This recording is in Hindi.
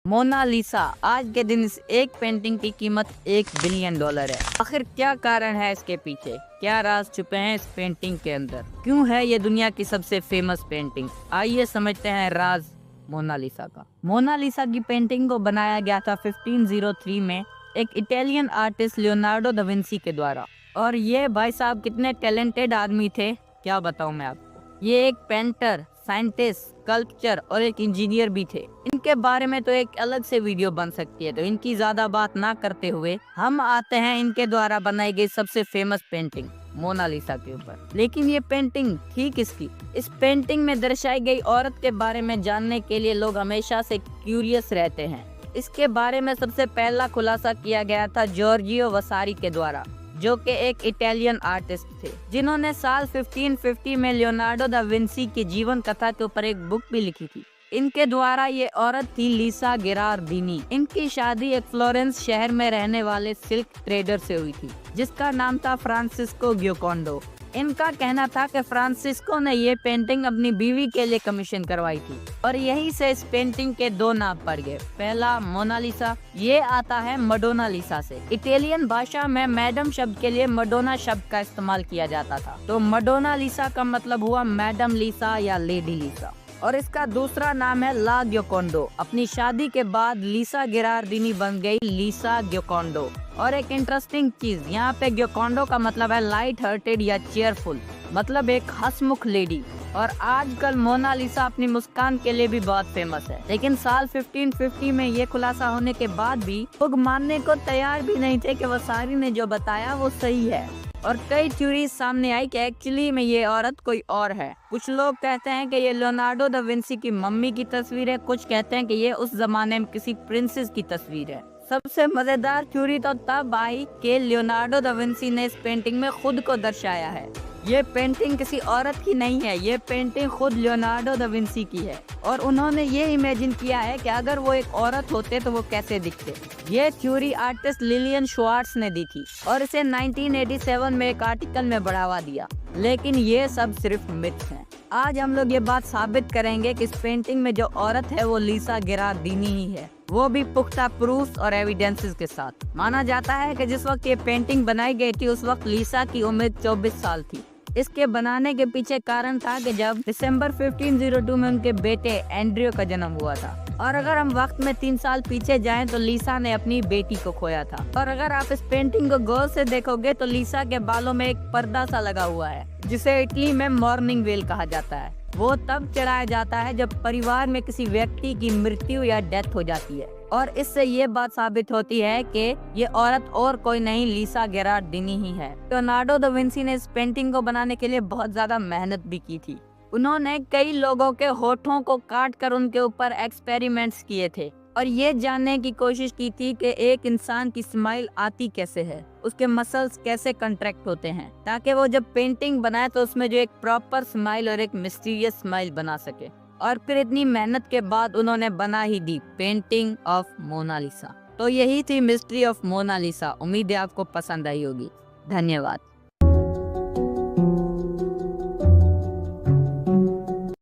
मोनालिसा आज के दिन इस एक पेंटिंग की कीमत $1 बिलियन है। आखिर क्या कारण है इसके पीछे, क्या राज छुपे हैं इस पेंटिंग के अंदर, क्यों है ये दुनिया की सबसे फेमस पेंटिंग? आइए समझते हैं राज मोनालिसा का। मोनालिसा की पेंटिंग को बनाया गया था 1503 में एक Italian artist Leonardo da Vinci के द्वारा। और ये भाई साहब कितने टैलेंटेड आदमी थे, क्या बताऊं मैं आपको। ये एक पेंटर, साइंटिस्ट, स्कल्पचर और एक इंजीनियर भी थे। इनके बारे में तो एक अलग से वीडियो बन सकती है, तो इनकी ज्यादा बात ना करते हुए हम आते हैं इनके द्वारा बनाई गई सबसे फेमस पेंटिंग मोनालिसा के ऊपर। लेकिन ये पेंटिंग थी किसकी? इस पेंटिंग में दर्शाई गई औरत के बारे में जानने के लिए लोग हमेशा से क्यूरियस रहते हैं। इसके बारे में सबसे पहला खुलासा किया गया था जॉर्जियो वसारी के द्वारा, जो कि एक इटालियन आर्टिस्ट थे, जिन्होंने साल 1550 में लियोनार्डो दा विंसी की जीवन कथा के ऊपर एक बुक भी लिखी थी। इनके द्वारा ये औरत थी लीसा गिरार्डिनी। इनकी शादी एक फ्लोरेंस शहर में रहने वाले सिल्क ट्रेडर से हुई थी, जिसका नाम था फ्रांसिस्को गियोकोंडो। इनका कहना था कि फ्रांसिस्को ने ये पेंटिंग अपनी बीवी के लिए कमीशन करवाई थी, और यहीं से इस पेंटिंग के दो नाम पड़ गए। पहला मोनालिसा, ये आता है मडोना लिसा से। इटालियन भाषा में मैडम शब्द के लिए मडोना शब्द का इस्तेमाल किया जाता था, तो मडोना लिसा का मतलब हुआ मैडम लिसा या लेडी लिसा। और इसका दूसरा नाम है ला गियोकोंडो। अपनी शादी के बाद लीसा गिरार्डिनी बन गई लीसा गियोकोंडो। और एक इंटरेस्टिंग चीज, यहाँ पे गियोकोंडो का मतलब है लाइट हार्टेड या चेयरफुल, मतलब एक हंसमुख लेडी। और आजकल मोनालिसा अपनी मुस्कान के लिए भी बहुत फेमस है। लेकिन साल 1550 में ये खुलासा होने के बाद भी लोग मानने को तैयार भी नहीं थे कि वसारी ने जो बताया वो सही है। और कई थ्योरीज सामने आई कि एक्चुअली में ये औरत कोई और है। कुछ लोग कहते हैं कि ये लियोनार्डो दा विंसी की मम्मी की तस्वीर है, कुछ कहते हैं कि ये उस जमाने में किसी प्रिंसेस की तस्वीर है। सबसे मजेदार थ्योरी तो तब आई कि लियोनार्डो दा विंसी ने इस पेंटिंग में खुद को दर्शाया है। ये पेंटिंग किसी औरत की नहीं है, ये पेंटिंग खुद लियोनार्डो दा विंसी की है। और उन्होंने ये इमेजिन किया है कि अगर वो एक औरत होते तो वो कैसे दिखते। ये थ्योरी आर्टिस्ट लिलियन श्वार्ट्ज ने दी थी, और इसे 1987 में एक आर्टिकल में बढ़ावा दिया। लेकिन ये सब सिर्फ मिथ हैं। आज हम लोग ये बात साबित करेंगे कि इस पेंटिंग में जो औरत है वो लीसा गिरार्डिनी ही है, वो भी पुख्ता प्रूफ और एविडेंसेस के साथ। माना जाता है कि जिस वक्त ये पेंटिंग बनाई गई थी उस वक्त लीसा की उम्र 24 साल थी। इसके बनाने के पीछे कारण था कि जब दिसंबर 1502 में उनके बेटे एंड्रियो का जन्म हुआ था। और अगर हम वक्त में 3 साल पीछे जाएं तो लीसा ने अपनी बेटी को खोया था। और अगर आप इस पेंटिंग को गौर से देखोगे तो लीसा के बालों में एक पर्दा सा लगा हुआ है, जिसे इटली में मॉर्निंग वेल कहा जाता है। वो तब चढ़ाया जाता है जब परिवार में किसी व्यक्ति की मृत्यु या डेथ हो जाती है। और इससे ये बात साबित होती है कि ये औरत और कोई नहीं, लीसा गिरार्डिनी ही है। लियोनार्डो दा विंसी ने इस पेंटिंग को बनाने के लिए बहुत ज्यादा मेहनत भी की थी। उन्होंने कई लोगों के होठों को काट कर उनके ऊपर एक्सपेरिमेंट्स किए थे, और ये जानने की कोशिश की थी कि एक इंसान की स्माइल आती कैसे है, उसके मसल्स कैसे कंट्रैक्ट होते हैं, ताकि वो जब पेंटिंग बनाए तो उसमें जो एक प्रॉपर स्माइल और एक मिस्टीरियस स्माइल बना सके। और फिर इतनी मेहनत के बाद उन्होंने बना ही दी पेंटिंग ऑफ मोनालिसा। तो यही थी मिस्ट्री ऑफ मोनालिसा। उम्मीद है आपको पसंद आई होगी। धन्यवाद।